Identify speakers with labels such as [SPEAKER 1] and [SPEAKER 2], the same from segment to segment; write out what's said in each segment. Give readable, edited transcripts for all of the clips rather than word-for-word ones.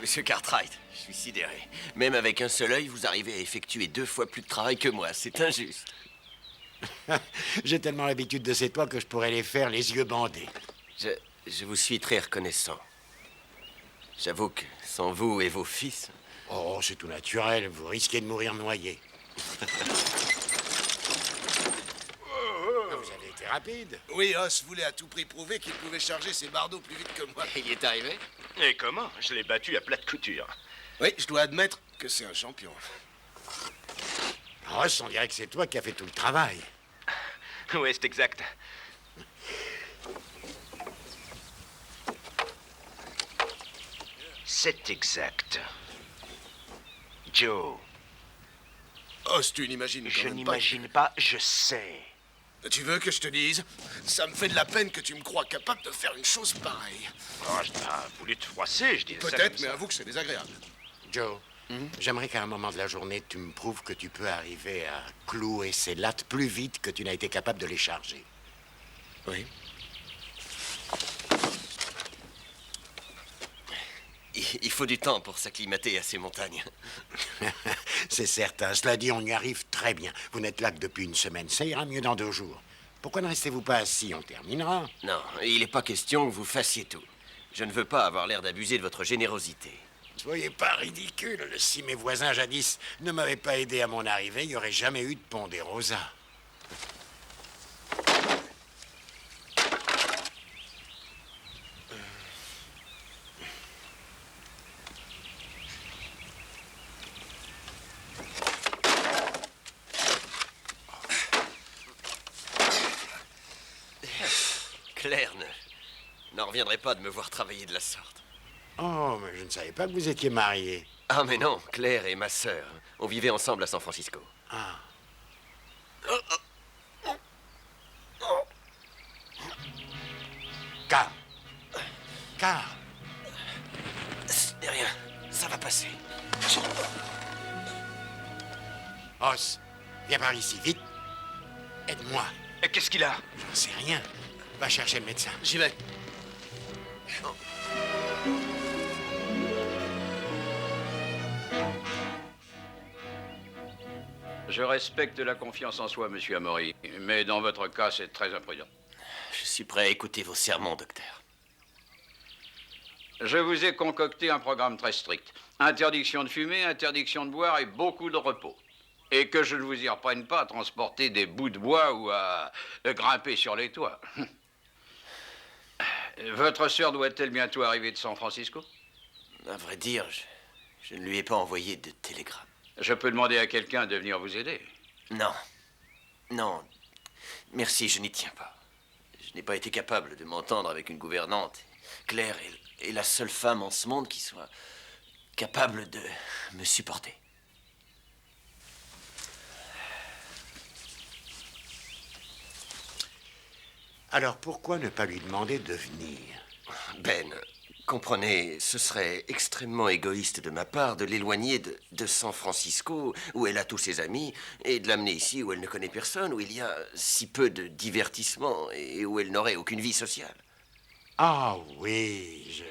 [SPEAKER 1] Monsieur Cartwright, je suis sidéré. Même avec un seul œil, vous arrivez à effectuer 2 fois plus de travail que moi. C'est injuste.
[SPEAKER 2] J'ai tellement l'habitude de ces toits que je pourrais les faire les yeux bandés.
[SPEAKER 1] Je vous suis très reconnaissant. J'avoue que sans vous et vos fils...
[SPEAKER 2] Oh, c'est tout naturel. Vous risquez de mourir noyé. Vous avez été rapide.
[SPEAKER 3] Oui, Os voulait à tout prix prouver qu'il pouvait charger ses bardeaux plus vite que moi.
[SPEAKER 1] Il y est arrivé?
[SPEAKER 4] Et comment? Je l'ai battu à plate couture.
[SPEAKER 3] Oui, je dois admettre que c'est un champion.
[SPEAKER 2] Ross, on dirait que c'est toi qui as fait tout le travail.
[SPEAKER 4] Oui, c'est exact. C'est exact. Joe,
[SPEAKER 3] Os, tu n'imagines quand
[SPEAKER 4] je
[SPEAKER 3] même
[SPEAKER 4] n'imagine pas, je sais.
[SPEAKER 3] pas. Tu veux que je te dise? Ça me fait de la peine que tu me crois capable de faire une chose pareille.
[SPEAKER 4] Oh, je n'ai pas voulu te froisser, je disais ça
[SPEAKER 3] Peut-être,
[SPEAKER 4] comme
[SPEAKER 3] mais
[SPEAKER 4] ça.
[SPEAKER 3] avoue que c'est désagréable.
[SPEAKER 2] Joe, j'aimerais qu'à un moment de la journée, tu me prouves que tu peux arriver à clouer ces lattes plus vite que tu n'as été capable de les charger.
[SPEAKER 3] Oui.
[SPEAKER 1] Il faut du temps pour s'acclimater à ces montagnes.
[SPEAKER 2] C'est certain. Cela dit, on y arrive très bien. Vous n'êtes là que depuis une semaine. Ça ira mieux dans 2 jours. Pourquoi ne restez-vous pas assis? On terminera.
[SPEAKER 1] Non, il n'est pas question que vous fassiez tout. Je ne veux pas avoir l'air d'abuser de votre générosité.
[SPEAKER 2] Soyez pas ridicule. Si mes voisins jadis ne m'avaient pas aidé à mon arrivée, il n'y aurait jamais eu de pont des Rosas.
[SPEAKER 1] Claire n'en reviendrait pas de me voir travailler de la sorte.
[SPEAKER 2] Oh, mais je ne savais pas que vous étiez mariés.
[SPEAKER 1] Ah mais non, Claire est ma sœur. On vivait ensemble à San Francisco.
[SPEAKER 2] Ah. Car.
[SPEAKER 1] Ce n'est rien, ça va passer.
[SPEAKER 2] Os, viens par ici, vite. Aide-moi.
[SPEAKER 4] Qu'est-ce qu'il a?
[SPEAKER 2] J'en sais rien. Va chercher le médecin.
[SPEAKER 1] J'y vais.
[SPEAKER 5] Je respecte la confiance en soi, monsieur Amory, mais dans votre cas, c'est très imprudent.
[SPEAKER 1] Je suis prêt à écouter vos sermons, docteur.
[SPEAKER 5] Je vous ai concocté un programme très strict. Interdiction de fumer, interdiction de boire et beaucoup de repos. Et que je ne vous y reprenne pas à transporter des bouts de bois ou à grimper sur les toits. Votre sœur doit-elle bientôt arriver de San Francisco?
[SPEAKER 1] À vrai dire, je ne lui ai pas envoyé de télégramme.
[SPEAKER 5] Je peux demander à quelqu'un de venir vous aider.
[SPEAKER 1] Non. Non. Merci, je n'y tiens pas. Je n'ai pas été capable de m'entendre avec une gouvernante. Claire est la seule femme en ce monde qui soit capable de me supporter.
[SPEAKER 2] Alors pourquoi ne pas lui demander de venir?
[SPEAKER 1] Ben, comprenez, ce serait extrêmement égoïste de ma part de l'éloigner de San Francisco, où elle a tous ses amis, et de l'amener ici où elle ne connaît personne, où il y a si peu de divertissement et où elle n'aurait aucune vie sociale.
[SPEAKER 2] Ah oui,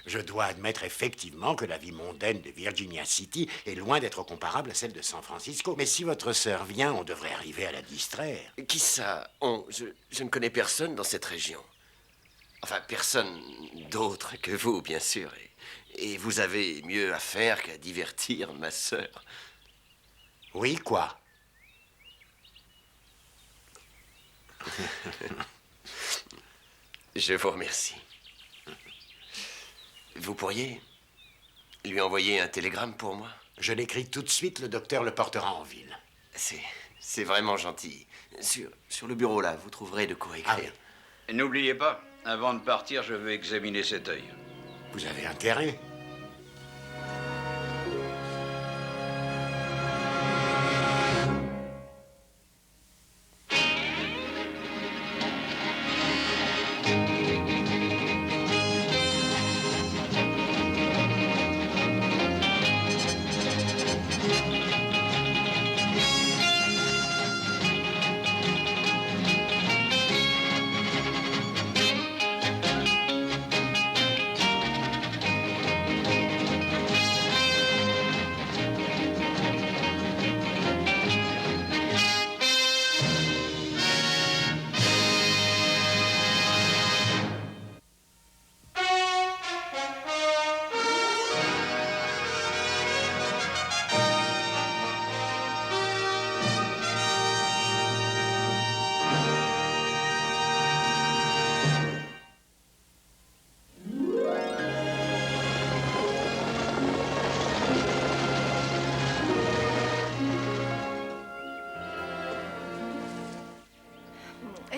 [SPEAKER 2] je dois admettre effectivement que la vie mondaine de Virginia City est loin d'être comparable à celle de San Francisco. Mais si votre sœur vient, on devrait arriver à la distraire.
[SPEAKER 1] Qui ça? Je ne connais personne dans cette région. Enfin, personne d'autre que vous, bien sûr. Et vous avez mieux à faire qu'à divertir ma sœur.
[SPEAKER 2] Oui, quoi?
[SPEAKER 1] Je vous remercie. Vous pourriez lui envoyer un télégramme pour moi?
[SPEAKER 2] Je l'écris tout de suite, le docteur le portera en ville.
[SPEAKER 1] C'est vraiment gentil. Sur le bureau, là, vous trouverez de quoi écrire.
[SPEAKER 2] Ah oui.
[SPEAKER 5] Et n'oubliez pas, avant de partir, je veux examiner cet œil.
[SPEAKER 2] Vous avez intérêt.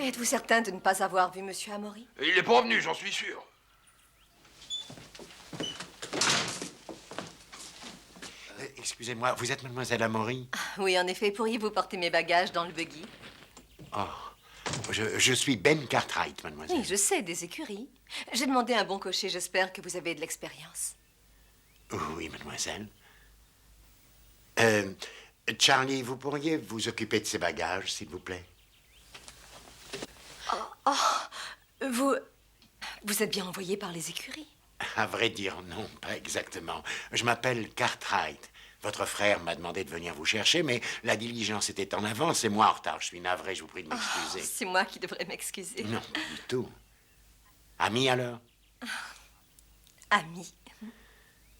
[SPEAKER 6] Êtes-vous certain de ne pas avoir vu Monsieur Amaury?
[SPEAKER 4] Il n'est pas venu, j'en suis sûr.
[SPEAKER 2] Excusez-moi, vous êtes mademoiselle Amaury?
[SPEAKER 6] Oui, en effet. Pourriez-vous porter mes bagages dans le buggy?
[SPEAKER 2] Oh, je suis Ben Cartwright, mademoiselle.
[SPEAKER 6] Oui, je sais, des écuries. J'ai demandé à un bon cocher. J'espère que vous avez de l'expérience.
[SPEAKER 2] Oui, mademoiselle. Charlie, vous pourriez vous occuper de ces bagages, s'il vous plaît?
[SPEAKER 6] Vous êtes bien envoyé par les écuries?
[SPEAKER 2] À vrai dire, non, pas exactement. Je m'appelle Cartwright. Votre frère m'a demandé de venir vous chercher, mais la diligence était en avance et moi en retard. Je suis navré, je vous prie de m'excuser.
[SPEAKER 6] C'est moi qui devrais m'excuser.
[SPEAKER 2] Non, pas du tout. Ami alors?
[SPEAKER 6] Ami.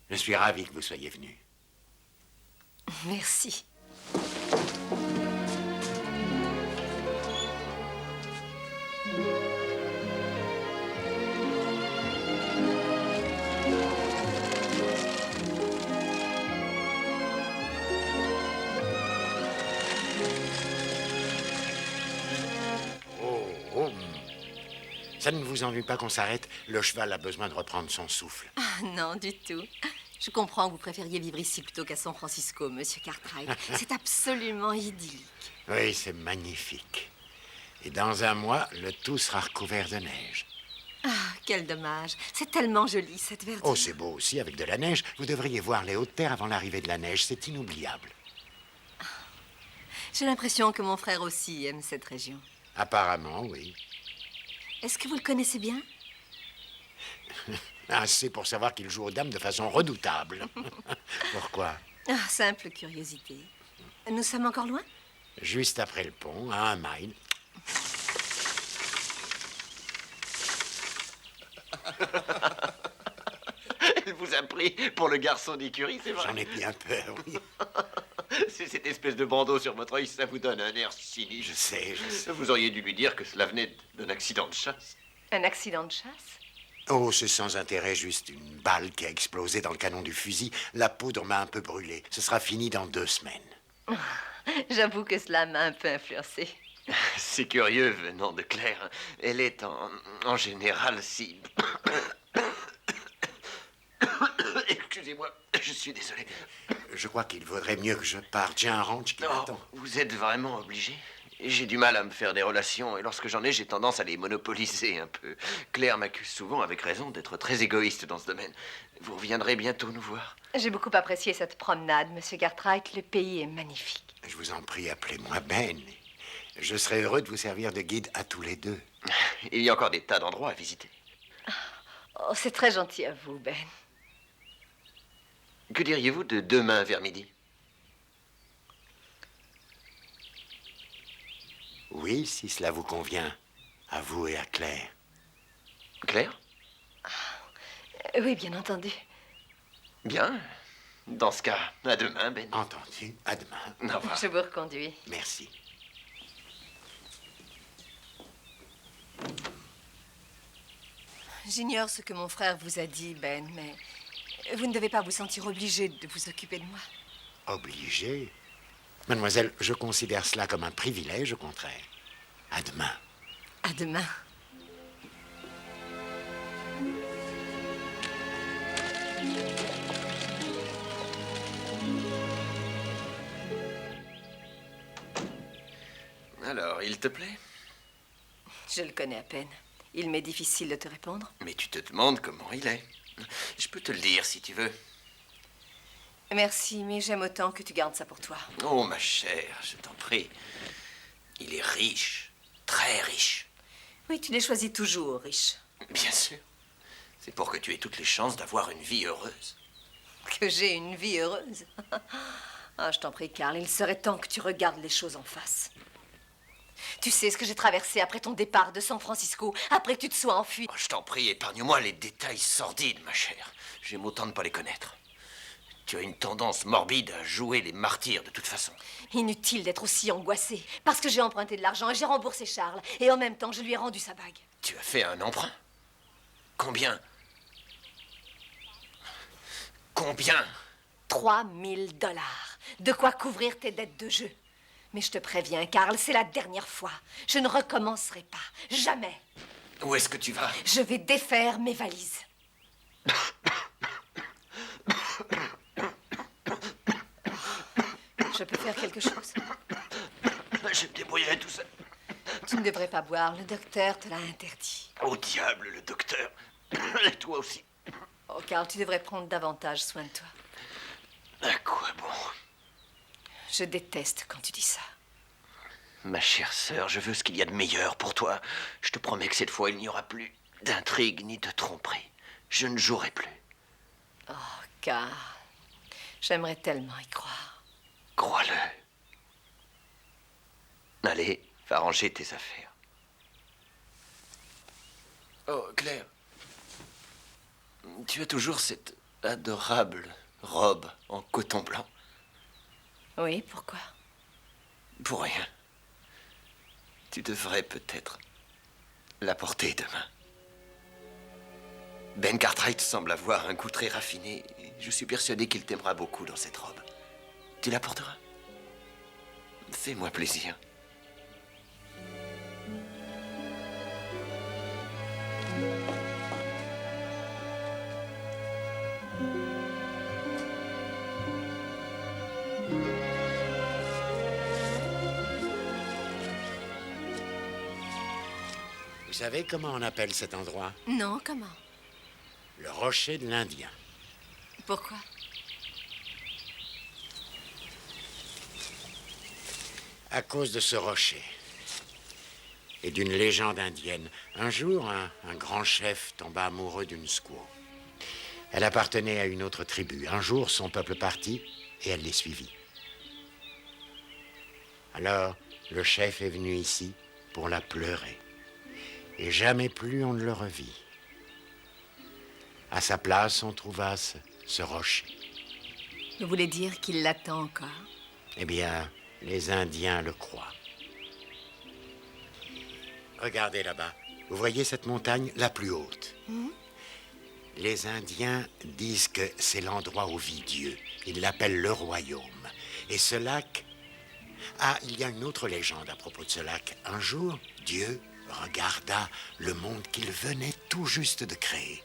[SPEAKER 2] Je suis ravi que vous soyez venu.
[SPEAKER 6] Merci.
[SPEAKER 2] Oh. Ça ne vous ennuie pas qu'on s'arrête? Le cheval a besoin de reprendre son souffle.
[SPEAKER 6] Ah, non, du tout. Je comprends que vous préfériez vivre ici plutôt qu'à San Francisco, Monsieur Cartwright. C'est absolument idyllique.
[SPEAKER 2] Oui, c'est magnifique. Et dans un mois, le tout sera recouvert de neige.
[SPEAKER 6] Ah, quel dommage. C'est tellement joli, cette verdure.
[SPEAKER 2] Oh, c'est beau aussi avec de la neige. Vous devriez voir les hautes terres avant l'arrivée de la neige. C'est inoubliable.
[SPEAKER 6] J'ai l'impression que mon frère aussi aime cette région.
[SPEAKER 2] Apparemment, oui.
[SPEAKER 6] Est-ce que vous le connaissez bien?
[SPEAKER 2] Assez pour savoir qu'il joue aux dames de façon redoutable. Pourquoi?
[SPEAKER 6] Ah, simple curiosité. Nous sommes encore loin?
[SPEAKER 2] Juste après le pont, à 1 mile.
[SPEAKER 1] Elle vous a pris pour le garçon d'écurie, c'est vrai?
[SPEAKER 2] J'en ai bien peur, oui.
[SPEAKER 1] C'est cette espèce de bandeau sur votre œil, ça vous donne un air sinistre.
[SPEAKER 2] Je sais.
[SPEAKER 1] Vous auriez dû lui dire que cela venait d'un accident de chasse.
[SPEAKER 6] Un accident de chasse?
[SPEAKER 2] Oh, c'est sans intérêt, juste une balle qui a explosé dans le canon du fusil. La poudre m'a un peu brûlé. Ce sera fini dans 2 semaines.
[SPEAKER 6] J'avoue que cela m'a un peu influencé.
[SPEAKER 1] C'est curieux venant de Claire. Elle est en général si... Excusez-moi, je suis désolé.
[SPEAKER 2] Je crois qu'il vaudrait mieux que je parte. J'ai un ranch qui m'attend.
[SPEAKER 1] Vous êtes vraiment obligé? J'ai du mal à me faire des relations, et lorsque j'en ai, j'ai tendance à les monopoliser un peu. Claire m'accuse souvent, avec raison, d'être très égoïste dans ce domaine. Vous reviendrez bientôt nous voir?
[SPEAKER 6] J'ai beaucoup apprécié cette promenade, Monsieur Cartwright. Le pays est magnifique.
[SPEAKER 2] Je vous en prie, appelez-moi Ben. Je serai heureux de vous servir de guide à tous les deux.
[SPEAKER 1] Il y a encore des tas d'endroits à visiter.
[SPEAKER 6] Oh, c'est très gentil à vous, Ben.
[SPEAKER 1] Que diriez-vous de demain vers midi?
[SPEAKER 2] Oui, si cela vous convient. À vous et à Claire.
[SPEAKER 1] Claire?
[SPEAKER 6] Oui, bien entendu.
[SPEAKER 1] Bien. Dans ce cas, à demain, Ben.
[SPEAKER 2] Entendu. À demain.
[SPEAKER 1] Au revoir.
[SPEAKER 6] Je vous reconduis.
[SPEAKER 2] Merci.
[SPEAKER 6] J'ignore ce que mon frère vous a dit, Ben, mais vous ne devez pas vous sentir obligé de vous occuper de moi.
[SPEAKER 2] Obligé? Mademoiselle, je considère cela comme un privilège, au contraire. À demain.
[SPEAKER 6] À demain.
[SPEAKER 1] Alors, il te plaît?
[SPEAKER 6] Je le connais à peine. Il m'est difficile de te répondre.
[SPEAKER 1] Mais tu te demandes comment il est. Je peux te le dire si tu veux.
[SPEAKER 6] Merci, mais j'aime autant que tu gardes ça pour toi.
[SPEAKER 1] Oh, ma chère, je t'en prie. Il est riche, très riche.
[SPEAKER 6] Oui, tu les choisis toujours, riche.
[SPEAKER 1] Bien sûr. C'est pour que tu aies toutes les chances d'avoir une vie heureuse.
[SPEAKER 6] Que j'ai une vie heureuse. Ah, je t'en prie, Carl, il serait temps que tu regardes les choses en face. Tu sais ce que j'ai traversé après ton départ de San Francisco, après que tu te sois enfui.
[SPEAKER 1] Oh, je t'en prie, épargne-moi les détails sordides, ma chère. J'aime autant ne pas les connaître. Tu as une tendance morbide à jouer les martyrs de toute façon.
[SPEAKER 6] Inutile d'être aussi angoissé, parce que j'ai emprunté de l'argent et j'ai remboursé Charles, et en même temps, je lui ai rendu sa bague.
[SPEAKER 1] Tu as fait un emprunt? Combien? Combien?
[SPEAKER 6] 3 000 $. De quoi couvrir tes dettes de jeu. Mais je te préviens, Karl, c'est la dernière fois. Je ne recommencerai pas. Jamais.
[SPEAKER 1] Où est-ce que tu vas?
[SPEAKER 6] Je vais défaire mes valises. Je peux faire quelque chose?
[SPEAKER 1] Je me débrouillerai tout seul.
[SPEAKER 6] Tu ne devrais pas boire. Le docteur te l'a interdit.
[SPEAKER 1] Au diable, le docteur. Et toi aussi.
[SPEAKER 6] Oh, Karl, tu devrais prendre davantage soin de toi.
[SPEAKER 1] À quoi bon?
[SPEAKER 6] Je déteste quand tu dis ça.
[SPEAKER 1] Ma chère sœur, je veux ce qu'il y a de meilleur pour toi. Je te promets que cette fois, il n'y aura plus d'intrigue ni de tromperie. Je ne jouerai plus.
[SPEAKER 6] Oh, Karl, j'aimerais tellement y croire.
[SPEAKER 1] Crois-le. Allez, va ranger tes affaires. Oh, Claire. Tu as toujours cette adorable robe en coton blanc.
[SPEAKER 6] Oui, pourquoi?
[SPEAKER 1] Pour rien. Tu devrais peut-être la porter demain. Ben Cartwright semble avoir un goût très raffiné. Et je suis persuadé qu'il t'aimera beaucoup dans cette robe. Tu la porteras? Fais-moi plaisir.
[SPEAKER 2] Vous savez comment on appelle cet endroit?
[SPEAKER 6] Non, comment?
[SPEAKER 2] Le rocher de l'Indien.
[SPEAKER 6] Pourquoi?
[SPEAKER 2] À cause de ce rocher et d'une légende indienne. Un jour, un grand chef tomba amoureux d'une squaw. Elle appartenait à une autre tribu. Un jour, son peuple partit et elle les suivit. Alors, le chef est venu ici pour la pleurer. Et jamais plus on ne le revit. À sa place, on trouva ce rocher.
[SPEAKER 6] Vous voulez dire qu'il l'attend encore?
[SPEAKER 2] Eh bien, les Indiens le croient. Regardez là-bas. Vous voyez cette montagne la plus haute? Les Indiens disent que c'est l'endroit où vit Dieu. Ils l'appellent le royaume. Et ce lac... Ah, il y a une autre légende à propos de ce lac. Un jour, Dieu regarda le monde qu'il venait tout juste de créer.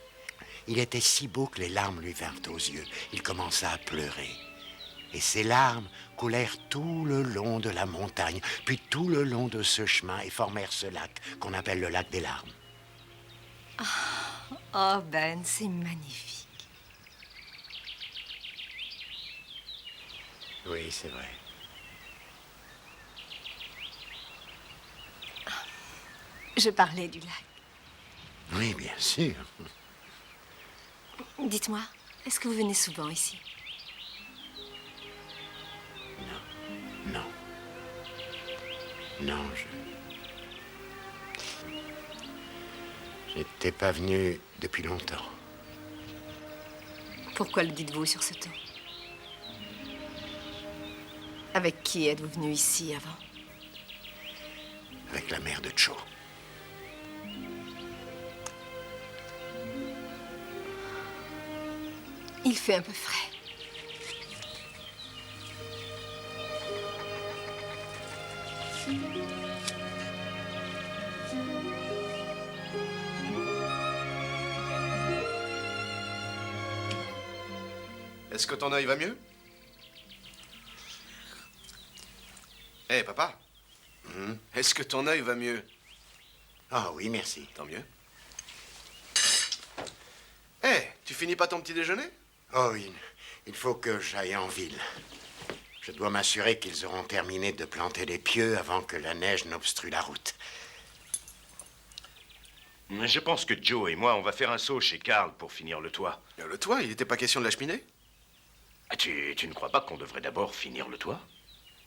[SPEAKER 2] Il était si beau que les larmes lui vinrent aux yeux. Il commença à pleurer. Et ces larmes coulèrent tout le long de la montagne, puis tout le long de ce chemin et formèrent ce lac qu'on appelle le lac des larmes.
[SPEAKER 6] Oh, Ben, c'est magnifique.
[SPEAKER 2] Oui, c'est vrai.
[SPEAKER 6] Je parlais du lac.
[SPEAKER 2] Oui, bien sûr.
[SPEAKER 6] Dites-moi, est-ce que vous venez souvent ici?
[SPEAKER 2] Non. Non, j'étais pas venu depuis longtemps.
[SPEAKER 6] Pourquoi le dites-vous sur ce ton? Avec qui êtes-vous venu ici avant?
[SPEAKER 2] Avec la mère de Joe.
[SPEAKER 6] Il fait un peu frais.
[SPEAKER 3] Est-ce que ton œil va mieux? Hé, papa. Est-ce que ton œil va mieux?
[SPEAKER 2] Ah oui, merci.
[SPEAKER 3] Tant mieux. Hé, tu finis pas ton petit déjeuner?
[SPEAKER 2] Oh, il faut que j'aille en ville. Je dois m'assurer qu'ils auront terminé de planter les pieux avant que la neige n'obstrue la route.
[SPEAKER 4] Je pense que Joe et moi, on va faire un saut chez Karl pour finir le toit.
[SPEAKER 3] Le toit, il n'était pas question de la cheminée?
[SPEAKER 4] Ah, tu ne crois pas qu'on devrait d'abord finir le toit?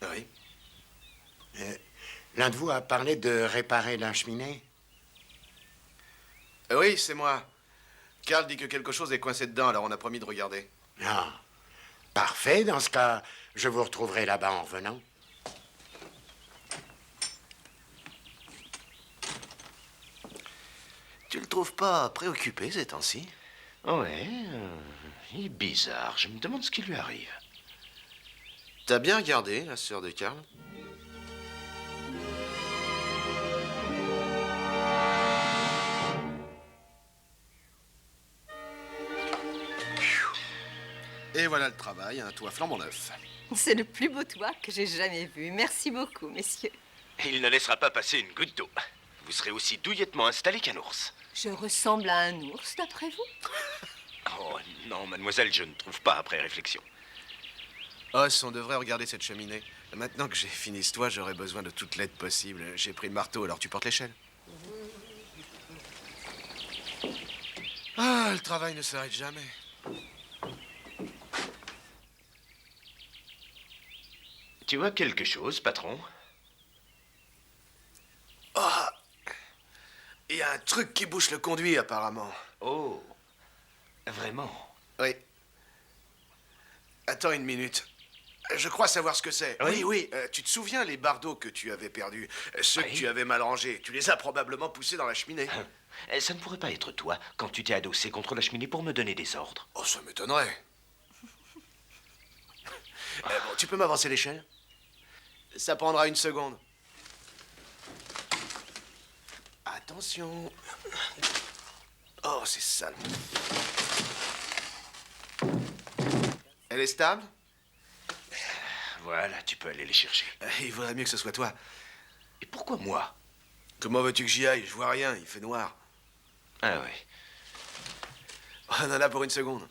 [SPEAKER 3] Oui.
[SPEAKER 2] L'un de vous a parlé de réparer la cheminée?
[SPEAKER 3] Oui, c'est moi. Karl dit que quelque chose est coincé dedans, alors on a promis de regarder.
[SPEAKER 2] Ah, parfait. Dans ce cas, je vous retrouverai là-bas en revenant.
[SPEAKER 1] Tu le trouves pas préoccupé ces temps-ci?
[SPEAKER 4] Ouais, il est bizarre. Je me demande ce qui lui arrive.
[SPEAKER 3] T'as bien regardé, la sœur de Karl? Et voilà le travail, un toit flambant neuf.
[SPEAKER 6] C'est le plus beau toit que j'ai jamais vu. Merci beaucoup, messieurs.
[SPEAKER 4] Il ne laissera pas passer une goutte d'eau. Vous serez aussi douillettement installé qu'un ours.
[SPEAKER 6] Je ressemble à un ours, d'après vous?
[SPEAKER 4] Oh non, mademoiselle, je ne trouve pas après réflexion.
[SPEAKER 3] Os, on devrait regarder cette cheminée. Maintenant que j'ai fini ce toit, j'aurais besoin de toute l'aide possible. J'ai pris le marteau, alors tu portes l'échelle. Ah, le travail ne s'arrête jamais.
[SPEAKER 4] Tu vois quelque chose, patron?
[SPEAKER 3] Il y a un truc qui bouche le conduit, apparemment.
[SPEAKER 4] Oh, vraiment?
[SPEAKER 3] Oui. Attends une minute. Je crois savoir ce que c'est.
[SPEAKER 4] Oui.
[SPEAKER 3] Oui. Tu te souviens les bardeaux que tu avais perdus? Ceux
[SPEAKER 4] Oui.
[SPEAKER 3] que tu avais mal rangés. Tu les as probablement poussés dans la cheminée.
[SPEAKER 4] Ça ne pourrait pas être toi quand tu t'es adossé contre la cheminée pour me donner des ordres.
[SPEAKER 3] Oh, ça m'étonnerait. Bon, tu peux m'avancer l'échelle? Ça prendra une seconde. Attention. Oh, c'est sale. Elle est stable?
[SPEAKER 4] Voilà, tu peux aller les chercher.
[SPEAKER 3] Il vaudrait mieux que ce soit toi.
[SPEAKER 4] Et pourquoi moi?
[SPEAKER 3] Comment veux-tu que j'y aille? Je vois rien, il fait noir.
[SPEAKER 4] Ah oui.
[SPEAKER 3] On en a pour une seconde.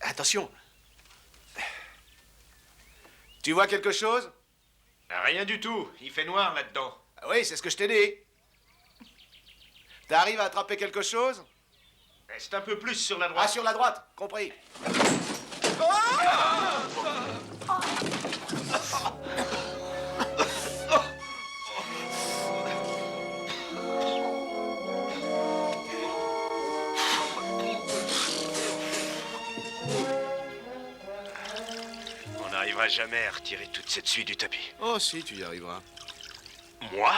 [SPEAKER 3] Attention. Tu vois quelque chose?
[SPEAKER 4] Rien du tout, il fait noir là-dedans.
[SPEAKER 3] Ah oui, c'est ce que je t'ai dit. T'arrives à attraper quelque chose?
[SPEAKER 4] Reste un peu plus sur la
[SPEAKER 3] Ah,
[SPEAKER 4] droite.
[SPEAKER 3] sur la droite, compris.
[SPEAKER 4] On n'arrivera jamais à retirer toute cette suie du tapis.
[SPEAKER 3] Oh si, tu y arriveras.
[SPEAKER 4] Moi?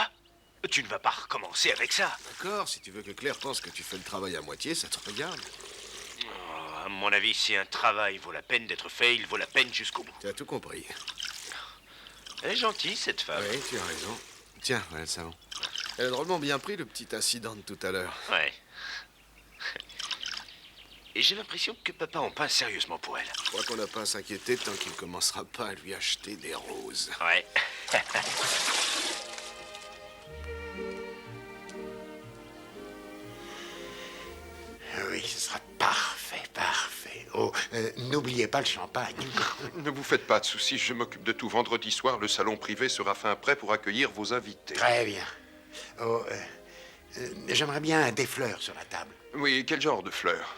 [SPEAKER 4] Tu ne vas pas recommencer avec ça.
[SPEAKER 3] D'accord, si tu veux que Claire pense que tu fais le travail à moitié, ça te regarde.
[SPEAKER 4] Oh, à mon avis, si un travail vaut la peine d'être fait, il vaut la peine jusqu'au bout.
[SPEAKER 3] Tu as tout compris.
[SPEAKER 4] Elle est gentille, cette femme.
[SPEAKER 3] Oui, tu as raison. Tiens, voilà le savon. Elle a drôlement bien pris le petit incident de tout à l'heure.
[SPEAKER 4] Ouais. Et j'ai l'impression que papa en peint sérieusement pour elle.
[SPEAKER 3] Je crois qu'on n'a pas à s'inquiéter tant qu'il ne commencera pas à lui acheter des roses.
[SPEAKER 4] Ouais.
[SPEAKER 2] Oui, ce sera parfait, parfait. Oh, n'oubliez pas le champagne.
[SPEAKER 7] Ne vous faites pas de soucis, je m'occupe de tout. Vendredi soir, le salon privé sera fin prêt pour accueillir vos invités.
[SPEAKER 2] Très bien. Oh, j'aimerais bien des fleurs sur la table.
[SPEAKER 7] Oui, quel genre de fleurs?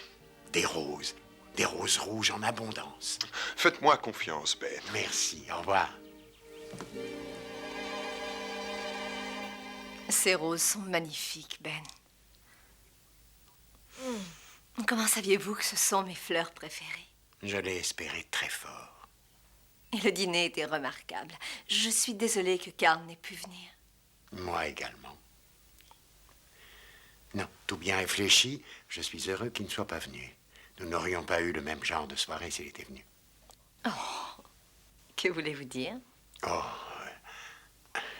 [SPEAKER 2] Des roses. Des roses rouges en abondance.
[SPEAKER 7] Faites-moi confiance, Ben.
[SPEAKER 2] Merci, au revoir.
[SPEAKER 6] Ces roses sont magnifiques, Ben. Comment saviez-vous que ce sont mes fleurs préférées?
[SPEAKER 2] Je l'ai espéré très fort.
[SPEAKER 6] Et le dîner était remarquable. Je suis désolée que Karl n'ait pu venir.
[SPEAKER 2] Moi également. Non, tout bien réfléchi, je suis heureux qu'il ne soit pas venu. Nous n'aurions pas eu le même genre de soirée s'il était venu.
[SPEAKER 6] Que voulez-vous dire?
[SPEAKER 2] Oh,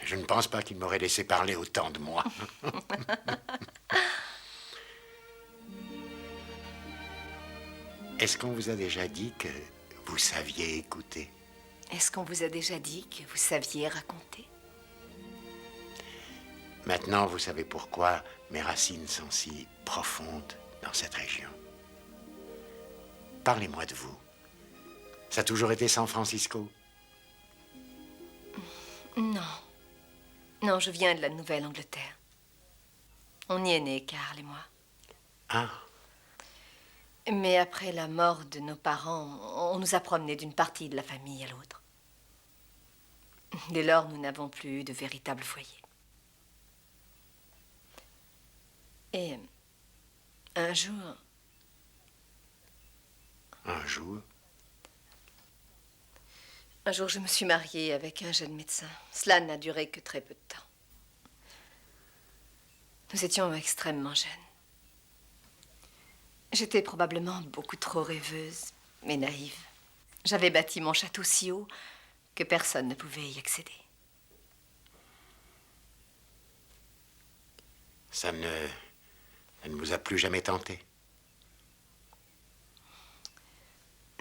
[SPEAKER 2] je ne pense pas qu'il m'aurait laissé parler autant de moi. Est-ce qu'on vous a déjà dit que vous saviez écouter?
[SPEAKER 6] Est-ce qu'on vous a déjà dit que vous saviez raconter?
[SPEAKER 2] Maintenant, vous savez pourquoi mes racines sont si profondes dans cette région. Parlez-moi de vous. Ça a toujours été San Francisco?
[SPEAKER 6] Non. Non, je viens de la Nouvelle-Angleterre. On y est nés, Karl et moi.
[SPEAKER 2] Ah,
[SPEAKER 6] Mais après la mort de nos parents, on nous a promenés d'une partie de la famille à l'autre. Dès lors, nous n'avons plus eu de véritable foyer. Et un jour,
[SPEAKER 2] un jour,
[SPEAKER 6] je me suis mariée avec un jeune médecin. Cela n'a duré que très peu de temps. Nous étions extrêmement jeunes. J'étais probablement beaucoup trop rêveuse, mais naïve. J'avais bâti mon château si haut que personne ne pouvait y accéder.
[SPEAKER 2] ça ne vous a plus jamais tenté?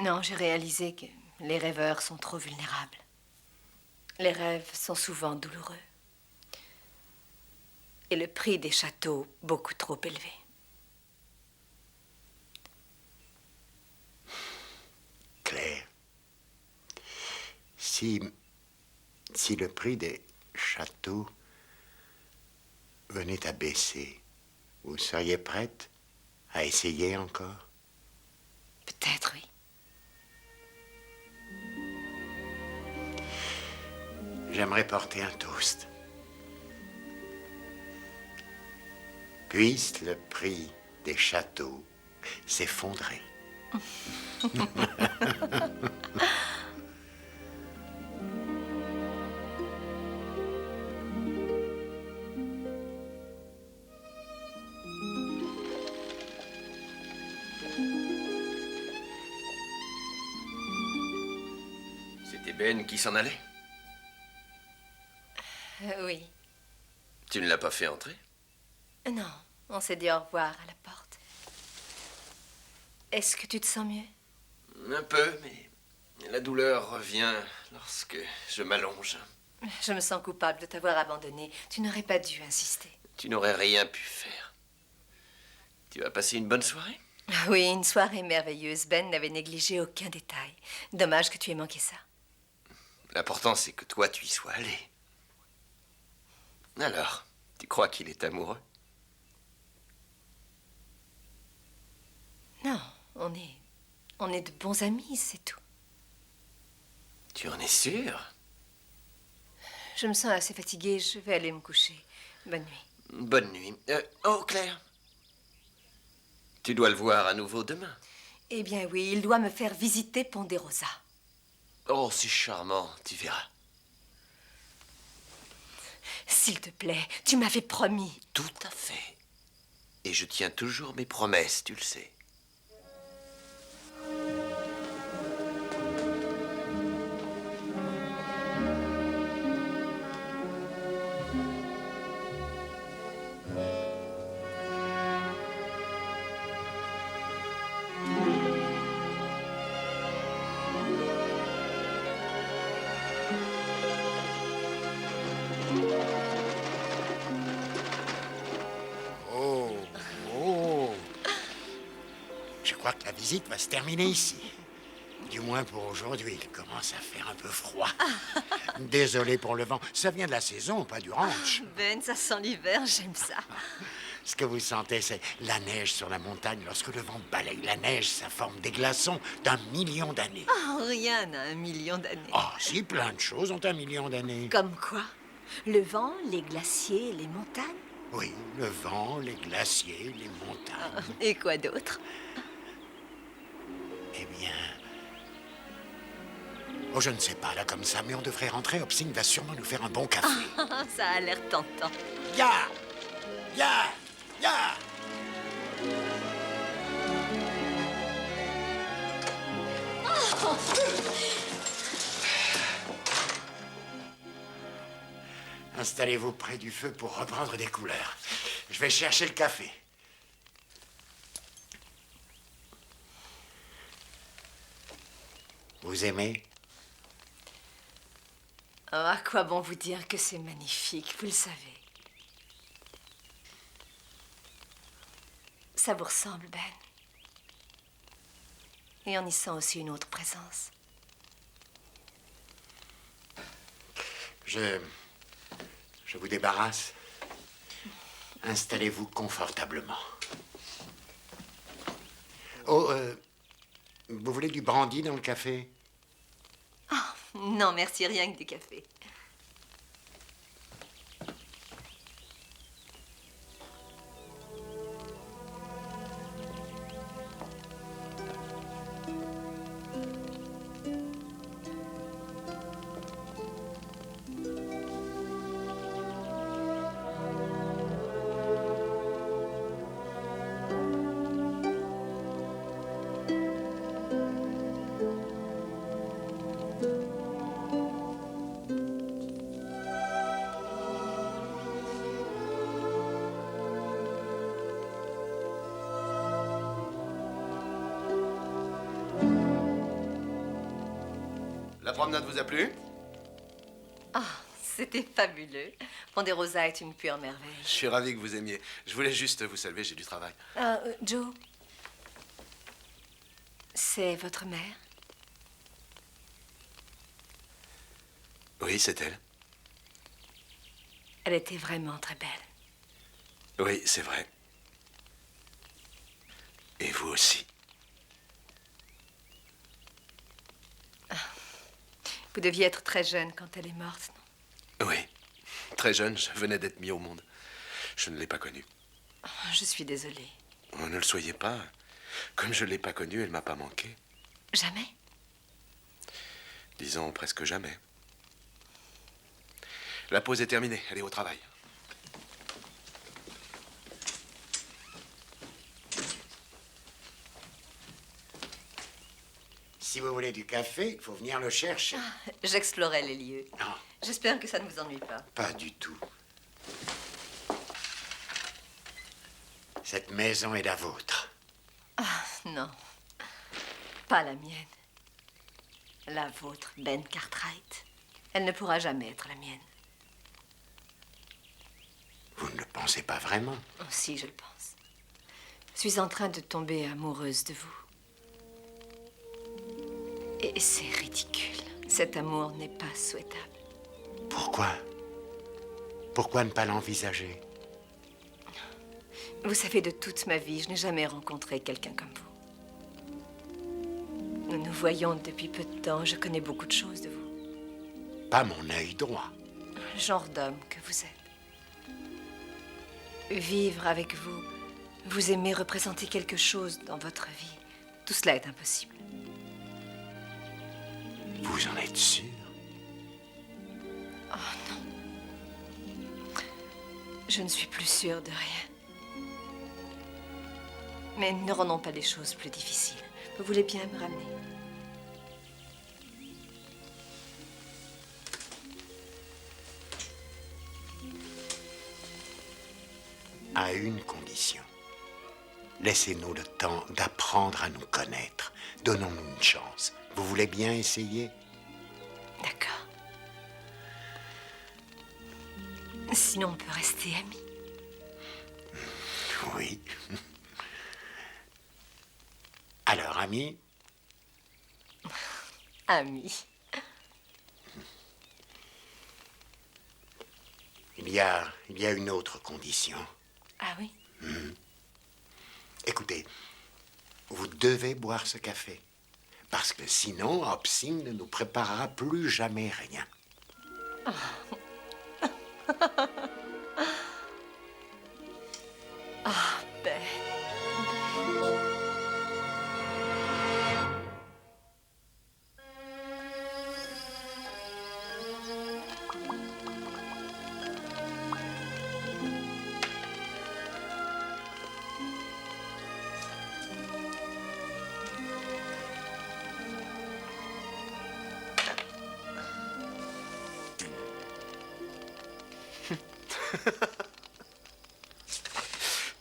[SPEAKER 6] Non, j'ai réalisé que les rêveurs sont trop vulnérables. Les rêves sont souvent douloureux. Et le prix des châteaux beaucoup trop élevé.
[SPEAKER 2] Claire, si le prix des châteaux venait à baisser, vous seriez prête à essayer encore?
[SPEAKER 6] Peut-être, oui.
[SPEAKER 2] J'aimerais porter un toast. Puisse le prix des châteaux s'effondrer.
[SPEAKER 1] C'était Ben qui s'en allait?
[SPEAKER 6] Oui.
[SPEAKER 1] Tu ne l'as pas fait entrer?
[SPEAKER 6] Non, on s'est dit au revoir à la porte. Est-ce que tu te sens mieux?
[SPEAKER 1] Un peu, mais la douleur revient lorsque je m'allonge.
[SPEAKER 6] Je me sens coupable de t'avoir abandonné. Tu n'aurais pas dû insister.
[SPEAKER 1] Tu n'aurais rien pu faire. Tu as passé une bonne soirée?
[SPEAKER 6] Ah oui, une soirée merveilleuse. Ben n'avait négligé aucun détail. Dommage que tu aies manqué ça.
[SPEAKER 1] L'important, c'est que toi, tu y sois allé. Alors, tu crois qu'il est amoureux?
[SPEAKER 6] Non, on est de bons amis, c'est tout.
[SPEAKER 1] Tu en es sûr?
[SPEAKER 6] Je me sens assez fatiguée, je vais aller me coucher. Bonne nuit.
[SPEAKER 1] Bonne nuit. Oh, Claire. Tu dois le voir à nouveau demain.
[SPEAKER 6] Eh bien oui, il doit me faire visiter Ponderosa.
[SPEAKER 1] Oh, c'est charmant, tu verras.
[SPEAKER 6] S'il te plaît, tu m'avais promis.
[SPEAKER 1] Tout à fait. Et je tiens toujours mes promesses, tu le sais.
[SPEAKER 2] Oh, oh. Je crois que la visite va se terminer ici. Du moins pour aujourd'hui. Il commence à faire un peu froid. Désolé pour le vent. Ça vient de la saison, pas du ranch.
[SPEAKER 6] Ben, ça sent l'hiver, j'aime ça.
[SPEAKER 2] Ce que vous sentez, c'est la neige sur la montagne. Lorsque le vent balaye la neige, ça forme des glaçons d'1 million d'années.
[SPEAKER 6] Oh, rien n'a 1 million d'années.
[SPEAKER 2] Ah, si, plein de choses ont 1 million d'années.
[SPEAKER 6] Comme quoi? Le vent, les glaciers, les montagnes?
[SPEAKER 2] Oui, le vent, les glaciers, les montagnes.
[SPEAKER 6] Et quoi d'autre?
[SPEAKER 2] Eh bien... Oh, je ne sais pas, là, comme ça, mais on devrait rentrer. Hopsing va sûrement nous faire un bon café.
[SPEAKER 6] Ça a l'air tentant.
[SPEAKER 2] Ya! Ya! Ya! Installez-vous près du feu pour reprendre des couleurs. Je vais chercher le café. Vous aimez?
[SPEAKER 6] Oh, à quoi bon vous dire que c'est magnifique, vous le savez. Ça vous ressemble, Ben. Et on y sent aussi une autre présence.
[SPEAKER 2] Je vous débarrasse. Installez-vous confortablement. Oh, vous voulez du brandy dans le café?
[SPEAKER 6] Non, merci, rien que du café.
[SPEAKER 3] La promenade vous a plu?
[SPEAKER 6] Ah, c'était fabuleux. Ponderosa est une pure merveille.
[SPEAKER 3] Je suis ravi que vous aimiez. Je voulais juste vous saluer, j'ai du travail.
[SPEAKER 6] Joe, c'est votre mère?
[SPEAKER 3] Oui, c'est elle.
[SPEAKER 6] Elle était vraiment très belle.
[SPEAKER 3] Oui, c'est vrai. Et vous aussi.
[SPEAKER 6] Vous deviez être très jeune quand elle est morte, non?
[SPEAKER 3] Oui. Très jeune, je venais d'être mis au monde. Je ne l'ai pas connue.
[SPEAKER 6] Oh, je suis désolée.
[SPEAKER 3] Oh, ne le soyez pas. Comme je ne l'ai pas connue, elle m'a pas manqué.
[SPEAKER 6] Jamais?
[SPEAKER 3] Disons presque jamais. La pause est terminée. Allez au travail.
[SPEAKER 2] Si vous voulez du café, il faut venir le chercher.
[SPEAKER 6] J'explorais les lieux.
[SPEAKER 2] Non,
[SPEAKER 6] J'espère que ça ne vous ennuie pas.
[SPEAKER 2] pas du tout. Cette maison est la vôtre.
[SPEAKER 6] Non, pas la mienne. La vôtre, Ben Cartwright. Elle ne pourra jamais être la mienne.
[SPEAKER 2] Vous ne le pensez pas vraiment?
[SPEAKER 6] Oh, si, je le pense. Je suis en train de tomber amoureuse de vous. Et c'est ridicule. Cet amour n'est pas souhaitable.
[SPEAKER 2] Pourquoi? Pourquoi ne pas l'envisager?
[SPEAKER 6] Vous savez, de toute ma vie, je n'ai jamais rencontré quelqu'un comme vous. Nous nous voyons depuis peu de temps. Je connais beaucoup de choses de vous.
[SPEAKER 2] Pas mon œil droit.
[SPEAKER 6] Le genre d'homme que vous êtes. Vivre avec vous, vous aimez représenter quelque chose dans votre vie. Tout cela est impossible.
[SPEAKER 2] Vous en êtes sûr?
[SPEAKER 6] Oh non. Je ne suis plus sûre de rien. Mais ne rendons pas les choses plus difficiles. Vous voulez bien me ramener?
[SPEAKER 2] À une condition. Laissez-nous le temps d'apprendre à nous connaître. Donnons-nous une chance. Vous voulez bien essayer?
[SPEAKER 6] D'accord. Sinon, on peut rester amis.
[SPEAKER 2] Oui. Alors, ami,
[SPEAKER 6] Amis.
[SPEAKER 2] il y a une autre condition.
[SPEAKER 6] Ah oui?
[SPEAKER 2] Écoutez, vous devez boire ce café. Parce que sinon, Hopsing ne nous préparera plus jamais rien.
[SPEAKER 6] Ah, Ben.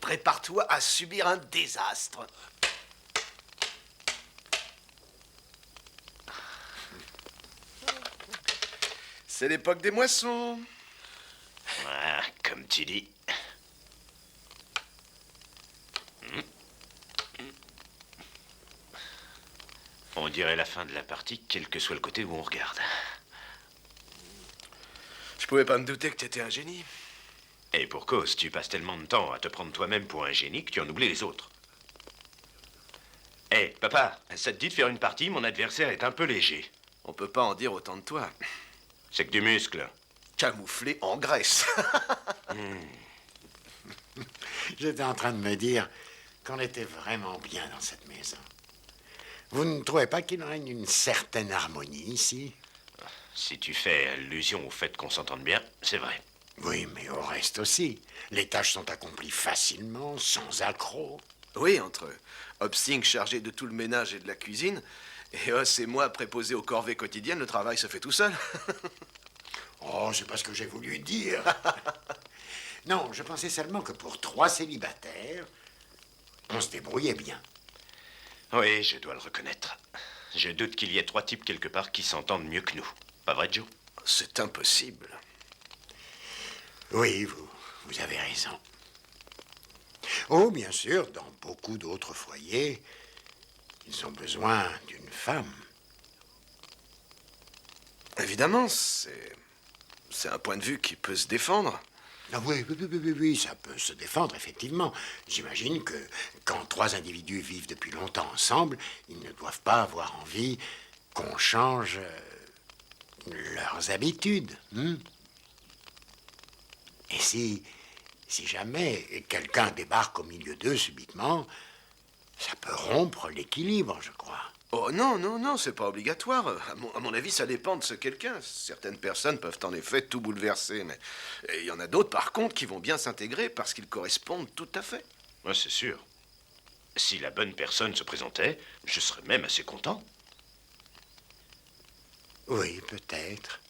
[SPEAKER 3] Prépare-toi à subir un désastre. C'est l'époque des moissons.
[SPEAKER 4] Ah, comme tu dis. On dirait la fin de la partie, quel que soit le côté où on regarde.
[SPEAKER 3] Je pouvais pas me douter que t'étais un génie.
[SPEAKER 4] Et pour cause, tu passes tellement de temps à te prendre toi-même pour un génie que tu en oublies les autres. Hé, papa, ça te dit de faire une partie? Mon adversaire est un peu léger.
[SPEAKER 3] On peut pas en dire autant de toi.
[SPEAKER 4] C'est que du muscle.
[SPEAKER 3] Camouflé en graisse.
[SPEAKER 2] J'étais en train de me dire qu'on était vraiment bien dans cette maison. Vous ne trouvez pas qu'il règne une certaine harmonie ici?
[SPEAKER 4] Si tu fais allusion au fait qu'on s'entende bien, c'est vrai.
[SPEAKER 2] Oui, mais au reste aussi. Les tâches sont accomplies facilement, sans accroc.
[SPEAKER 3] Oui, entre Hopsing chargé de tout le ménage et de la cuisine, et Os et moi préposés aux corvées quotidiennes, le travail se fait tout seul.
[SPEAKER 2] Oh, c'est pas ce que j'ai voulu dire. Non, je pensais seulement que pour 3 célibataires, on se débrouillait bien.
[SPEAKER 4] Oui, je dois le reconnaître. Je doute qu'il y ait 3 types quelque part qui s'entendent mieux que nous. Pas vrai, Joe?
[SPEAKER 3] C'est impossible.
[SPEAKER 2] Oui, vous avez raison. Oh, bien sûr, dans beaucoup d'autres foyers, ils ont besoin d'une femme.
[SPEAKER 3] Évidemment, c'est un point de vue qui peut se défendre.
[SPEAKER 2] Ah oui, ça peut se défendre, effectivement. J'imagine que quand 3 individus vivent depuis longtemps ensemble, ils ne doivent pas avoir envie qu'on change leurs habitudes. Et si jamais quelqu'un débarque au milieu d'eux subitement, ça peut rompre l'équilibre, je crois.
[SPEAKER 3] Oh non, non, non, c'est pas obligatoire. À mon avis, ça dépend de ce quelqu'un. Certaines personnes peuvent en effet tout bouleverser, mais il y en a d'autres, par contre, qui vont bien s'intégrer parce qu'ils correspondent tout à fait.
[SPEAKER 4] Ouais, c'est sûr. Si la bonne personne se présentait, je serais même assez content.
[SPEAKER 2] Oui, peut-être.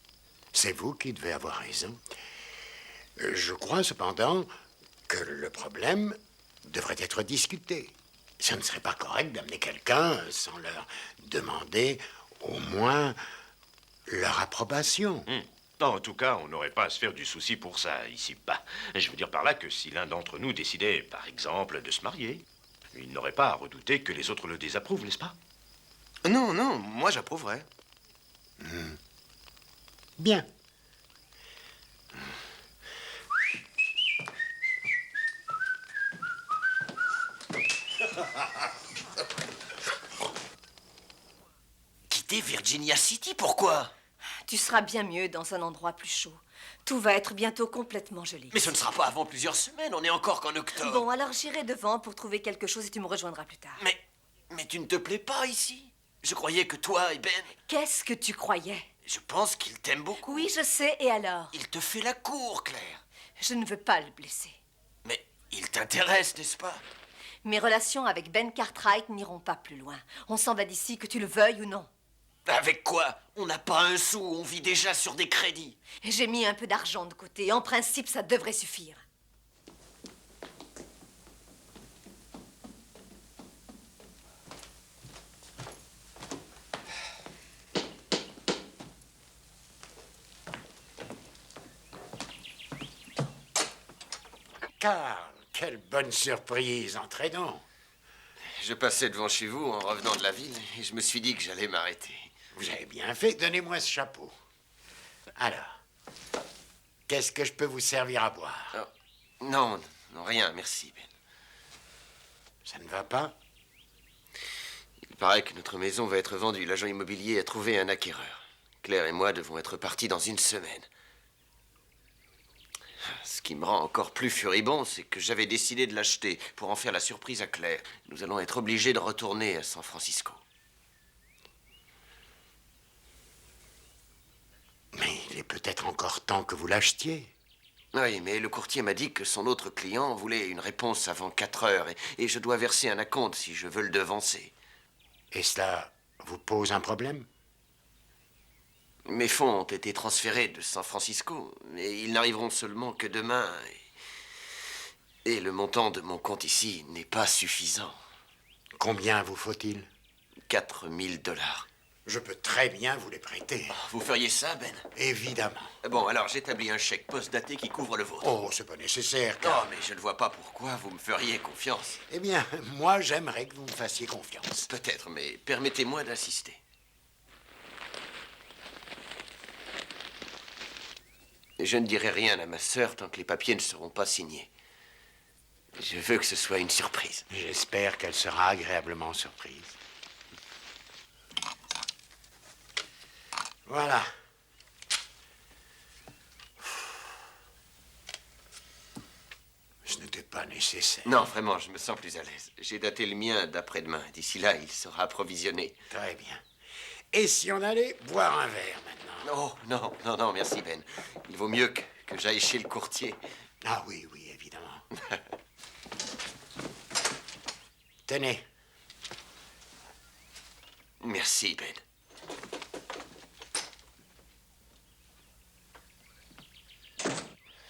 [SPEAKER 2] C'est vous qui devez avoir raison. Je crois cependant que le problème devrait être discuté. Ce ne serait pas correct d'amener quelqu'un sans leur demander au moins leur approbation.
[SPEAKER 4] En tout cas, on n'aurait pas à se faire du souci pour ça, ici-bas. Je veux dire par là que si l'un d'entre nous décidait, par exemple, de se marier, il n'aurait pas à redouter que les autres le désapprouvent, n'est-ce pas?
[SPEAKER 3] Non, non, moi j'approuverais.
[SPEAKER 2] Bien.
[SPEAKER 1] Quitter Virginia City, pourquoi?
[SPEAKER 6] Tu seras bien mieux dans un endroit plus chaud. Tout va être bientôt complètement gelé.
[SPEAKER 1] Mais ce ne sera pas avant plusieurs semaines, on est encore qu'en octobre.
[SPEAKER 6] Bon, alors j'irai devant pour trouver quelque chose et tu me rejoindras plus tard.
[SPEAKER 1] Mais tu ne te plais pas ici? Je croyais que toi et Ben...
[SPEAKER 6] Qu'est-ce que tu croyais?
[SPEAKER 1] Je pense qu'il t'aime beaucoup.
[SPEAKER 6] Oui, je sais, et alors?
[SPEAKER 1] Il te fait la cour, Claire.
[SPEAKER 6] Je ne veux pas le blesser.
[SPEAKER 1] Mais il t'intéresse, n'est-ce pas?
[SPEAKER 6] Mes relations avec Ben Cartwright n'iront pas plus loin. On s'en va d'ici, que tu le veuilles ou non.
[SPEAKER 1] Avec quoi? On n'a pas un sou, on vit déjà sur des crédits.
[SPEAKER 6] J'ai mis un peu d'argent de côté. En principe, ça devrait suffire.
[SPEAKER 2] Carl, quelle bonne surprise, entrez donc.
[SPEAKER 1] Je passais devant chez vous en revenant de la ville et je me suis dit que j'allais m'arrêter.
[SPEAKER 2] Vous avez bien fait, donnez-moi ce chapeau. Alors, qu'est-ce que je peux vous servir à boire?
[SPEAKER 1] Oh, non, non, rien, merci, Ben.
[SPEAKER 2] Ça ne va pas?
[SPEAKER 1] Il paraît que notre maison va être vendue. L'agent immobilier a trouvé un acquéreur. Claire et moi devons être partis dans une semaine. Ce qui me rend encore plus furibond, c'est que j'avais décidé de l'acheter pour en faire la surprise à Claire. Nous allons être obligés de retourner à San Francisco.
[SPEAKER 2] Mais il est peut-être encore temps que vous l'achetiez.
[SPEAKER 1] Oui, mais le courtier m'a dit que son autre client voulait une réponse avant 4 heures et je dois verser un acompte si je veux le devancer.
[SPEAKER 2] Et cela vous pose un problème?
[SPEAKER 1] Mes fonds ont été transférés de San Francisco, mais ils n'arriveront seulement que demain. Et le montant de mon compte ici n'est pas suffisant.
[SPEAKER 2] Combien vous faut-il?
[SPEAKER 1] 4 000 $.
[SPEAKER 2] Je peux très bien vous les prêter.
[SPEAKER 1] Vous feriez ça, Ben?
[SPEAKER 2] Évidemment.
[SPEAKER 1] Bon, alors j'établis un chèque postdaté qui couvre le vôtre.
[SPEAKER 2] Oh, c'est pas nécessaire,
[SPEAKER 1] Oh,
[SPEAKER 2] car...
[SPEAKER 1] mais je ne vois pas pourquoi vous me feriez confiance.
[SPEAKER 2] Eh bien, moi, j'aimerais que vous me fassiez confiance.
[SPEAKER 1] Peut-être, mais permettez-moi d'insister. Je ne dirai rien à ma sœur tant que les papiers ne seront pas signés. Je veux que ce soit une surprise.
[SPEAKER 2] J'espère qu'elle sera agréablement surprise. Voilà. Ce n'était pas nécessaire.
[SPEAKER 1] Non, vraiment, je me sens plus à l'aise. J'ai daté le mien d'après-demain. D'ici là, il sera approvisionné.
[SPEAKER 2] Très bien. Et si on allait boire un verre maintenant?
[SPEAKER 1] Oh, non, non, non, merci, Ben. Il vaut mieux que j'aille chez le courtier.
[SPEAKER 2] Ah oui, oui, évidemment. Tenez.
[SPEAKER 1] Merci, Ben.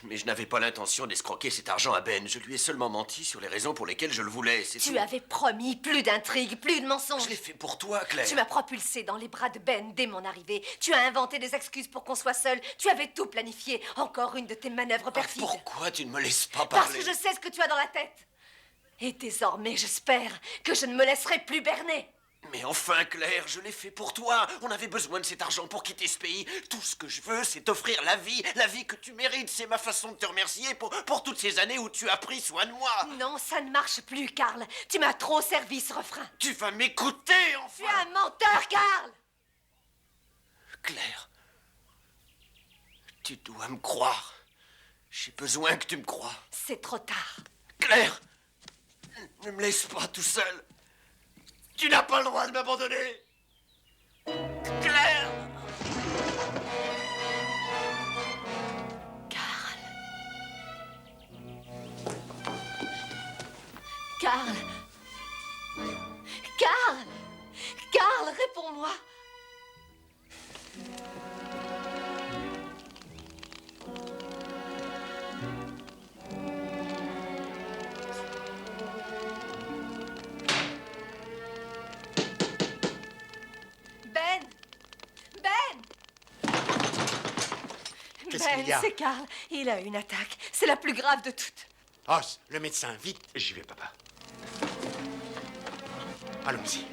[SPEAKER 1] Mais je n'avais pas l'intention d'escroquer cet argent à Ben. Je lui ai seulement menti sur les raisons pour lesquelles je le voulais, c'est
[SPEAKER 6] Tu
[SPEAKER 1] tout.
[SPEAKER 6] avais promis plus d'intrigues, plus de mensonges.
[SPEAKER 1] Je l'ai fait pour toi, Claire.
[SPEAKER 6] Tu m'as propulsé dans les bras de Ben dès mon arrivée. Tu as inventé des excuses pour qu'on soit seuls. Tu avais tout planifié. Encore une de tes manœuvres perfides.
[SPEAKER 1] Pourquoi tu ne me laisses pas parler?
[SPEAKER 6] Parce que je sais ce que tu as dans la tête. Et désormais, j'espère que je ne me laisserai plus berner.
[SPEAKER 1] Mais enfin, Claire, je l'ai fait pour toi. On avait besoin de cet argent pour quitter ce pays. Tout ce que je veux, c'est t'offrir la vie que tu mérites. C'est ma façon de te remercier pour toutes ces années où tu as pris soin de moi.
[SPEAKER 6] Non, ça ne marche plus, Karl. Tu m'as trop servi ce refrain.
[SPEAKER 1] Tu vas m'écouter, enfin.
[SPEAKER 6] Tu es un menteur, Karl.
[SPEAKER 1] Claire, tu dois me croire. J'ai besoin que tu me crois.
[SPEAKER 6] C'est trop tard.
[SPEAKER 1] Claire, ne me laisse pas tout seul. Tu n'as pas le droit de m'abandonner. Claire!
[SPEAKER 6] Karl. Karl. Karl. Karl, réponds-moi. Ben!
[SPEAKER 2] Qu'est-ce qu'il y a?
[SPEAKER 6] C'est Karl. Il a une attaque. C'est la plus grave de toutes.
[SPEAKER 2] Os, le médecin, vite.
[SPEAKER 4] J'y vais, papa.
[SPEAKER 2] Allons-y.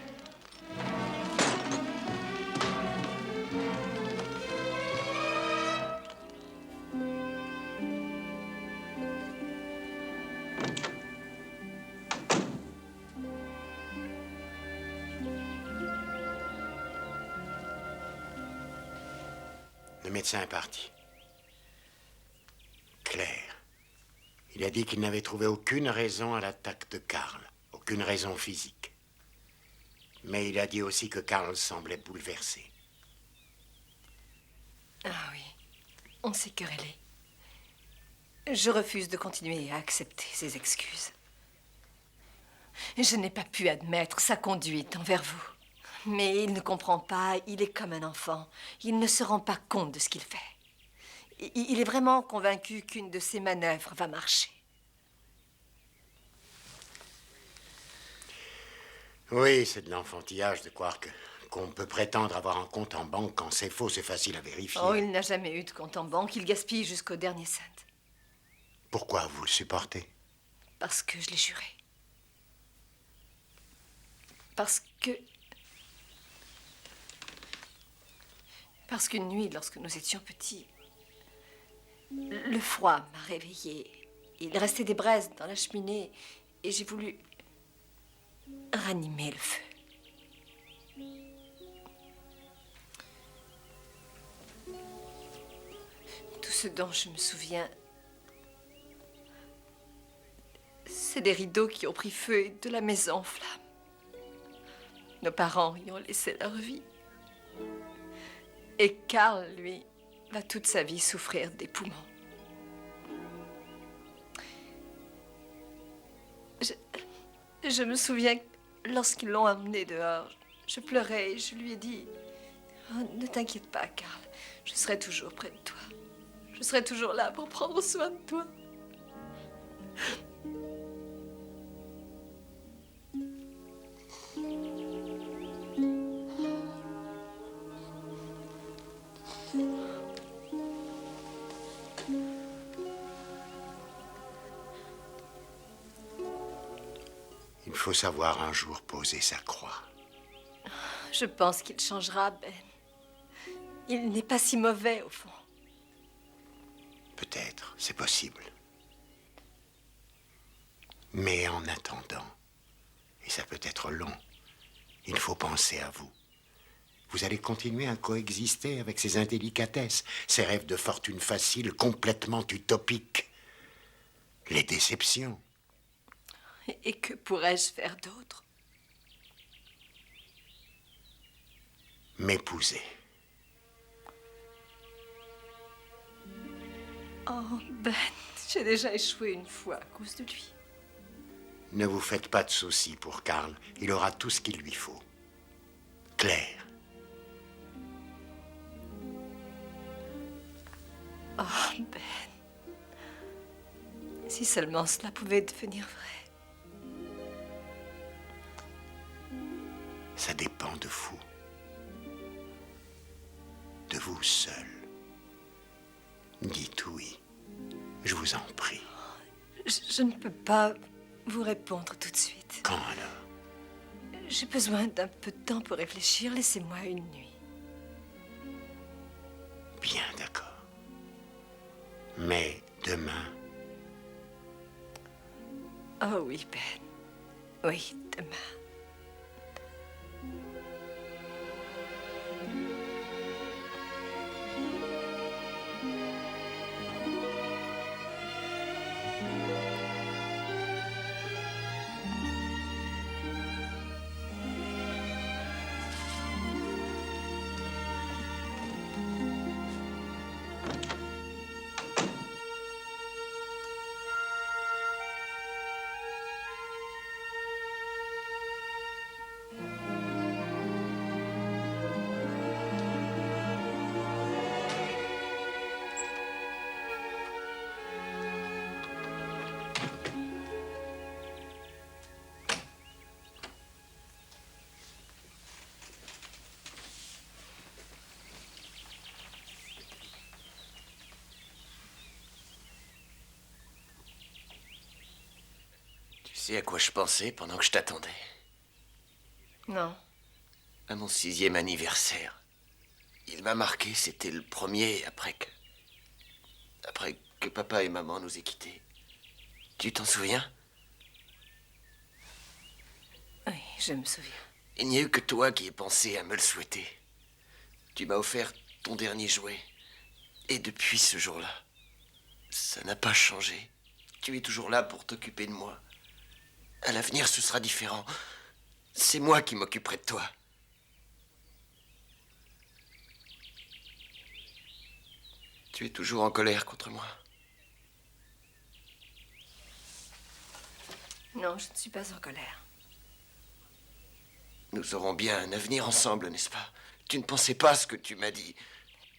[SPEAKER 2] Le médecin est parti. Claire. Il a dit qu'il n'avait trouvé aucune raison à l'attaque de Karl. Aucune raison physique. Mais il a dit aussi que Karl semblait bouleversé.
[SPEAKER 6] Ah oui, on s'est querellé. Je refuse de continuer à accepter ses excuses. Je n'ai pas pu admettre sa conduite envers vous. Mais il ne comprend pas, il est comme un enfant. Il ne se rend pas compte de ce qu'il fait. Il est vraiment convaincu qu'une de ses manœuvres va marcher.
[SPEAKER 2] Oui, c'est de l'enfantillage de croire qu'on peut prétendre avoir un compte en banque quand c'est faux, c'est facile à vérifier.
[SPEAKER 6] Oh, il n'a jamais eu de compte en banque. Il gaspille jusqu'au dernier cent.
[SPEAKER 2] Pourquoi vous le supportez?
[SPEAKER 6] Parce que je l'ai juré. Parce qu'une nuit, lorsque nous étions petits, le froid m'a réveillée. Il restait des braises dans la cheminée et j'ai voulu ranimer le feu. Tout ce dont je me souviens, c'est des rideaux qui ont pris feu et de la maison en flammes. Nos parents y ont laissé leur vie. Et Karl, lui, va toute sa vie souffrir des poumons. Je me souviens que lorsqu'ils l'ont emmené dehors, je pleurais et je lui ai dit « Oh, ne t'inquiète pas, Karl, je serai toujours près de toi. Je serai toujours là pour prendre soin de toi. »
[SPEAKER 2] Il faut savoir un jour poser sa croix.
[SPEAKER 6] Je pense qu'il changera, Ben. Il n'est pas si mauvais, au fond.
[SPEAKER 2] Peut-être, c'est possible. Mais en attendant, et ça peut être long, il faut penser à vous. Vous allez continuer à coexister avec ces indélicatesses, ces rêves de fortune facile complètement utopiques, les déceptions.
[SPEAKER 6] Et que pourrais-je faire d'autre?
[SPEAKER 2] M'épouser.
[SPEAKER 6] Oh, Ben, j'ai déjà échoué une fois à cause de lui.
[SPEAKER 2] Ne vous faites pas de soucis pour Karl. Il aura tout ce qu'il lui faut. Claire.
[SPEAKER 6] Oh, Ben. Si seulement cela pouvait devenir vrai.
[SPEAKER 2] Ça dépend de vous. De vous seul. Dites oui. Je vous en prie.
[SPEAKER 6] Je ne peux pas vous répondre tout de suite.
[SPEAKER 2] Quand alors?
[SPEAKER 6] J'ai besoin d'un peu de temps pour réfléchir. Laissez-moi une nuit.
[SPEAKER 2] Bien, d'accord. Mais demain,
[SPEAKER 6] Oh oui, Ben. Oui, demain.
[SPEAKER 1] Tu sais à quoi je pensais pendant que je t'attendais?
[SPEAKER 6] Non.
[SPEAKER 1] À mon 6e anniversaire. Il m'a marqué, c'était le premier après que papa et maman nous aient quittés. Tu t'en souviens?
[SPEAKER 6] Oui, je me souviens.
[SPEAKER 1] Il n'y a eu que toi qui ai pensé à me le souhaiter. Tu m'as offert ton dernier jouet. Et depuis ce jour-là, ça n'a pas changé. Tu es toujours là pour t'occuper de moi. À l'avenir, ce sera différent. C'est moi qui m'occuperai de toi. Tu es toujours en colère contre moi.
[SPEAKER 6] Non, je ne suis pas en colère.
[SPEAKER 1] Nous aurons bien un avenir ensemble, n'est-ce pas? Tu ne pensais pas ce que tu m'as dit.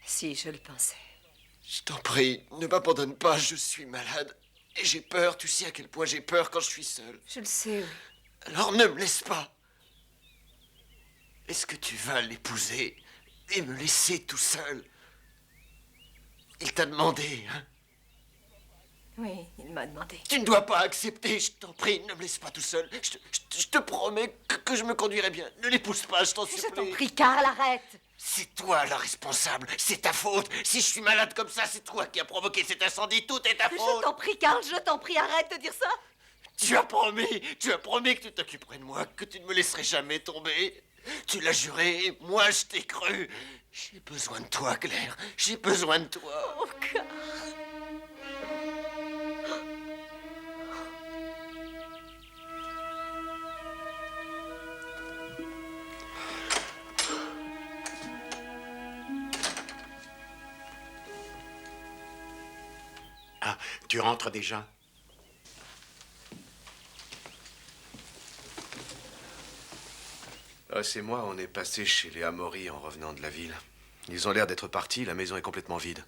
[SPEAKER 6] Si, je le pensais.
[SPEAKER 1] Je t'en prie, ne m'abandonne pas, je suis malade. Et j'ai peur, tu sais à quel point j'ai peur quand je suis seul.
[SPEAKER 6] Je le sais, oui.
[SPEAKER 1] Alors ne me laisse pas. Est-ce que tu vas l'épouser et me laisser tout seul? Il t'a demandé, hein?
[SPEAKER 6] Oui, il m'a demandé.
[SPEAKER 1] Tu ne dois pas accepter, je t'en prie, ne me laisse pas tout seul. Je te promets que je me conduirai bien. Ne l'épouse pas, je t'en supplie.
[SPEAKER 6] Je t'en prie, Karl, arrête.
[SPEAKER 1] C'est toi la responsable, c'est ta faute. Si je suis malade comme ça, c'est toi qui as provoqué cet incendie, tout est ta faute.
[SPEAKER 6] Je t'en prie, Karl, je t'en prie, arrête de dire ça.
[SPEAKER 1] Tu as promis que tu t'occuperais de moi, que tu ne me laisserais jamais tomber. Tu l'as juré, et moi je t'ai cru. J'ai besoin de toi, Claire, j'ai besoin de toi.
[SPEAKER 6] Oh, Karl.
[SPEAKER 2] ah, tu rentres déjà?
[SPEAKER 3] Os et moi, on est passé chez les Amaury en revenant de la ville. Ils ont l'air d'être partis, la maison est complètement vide.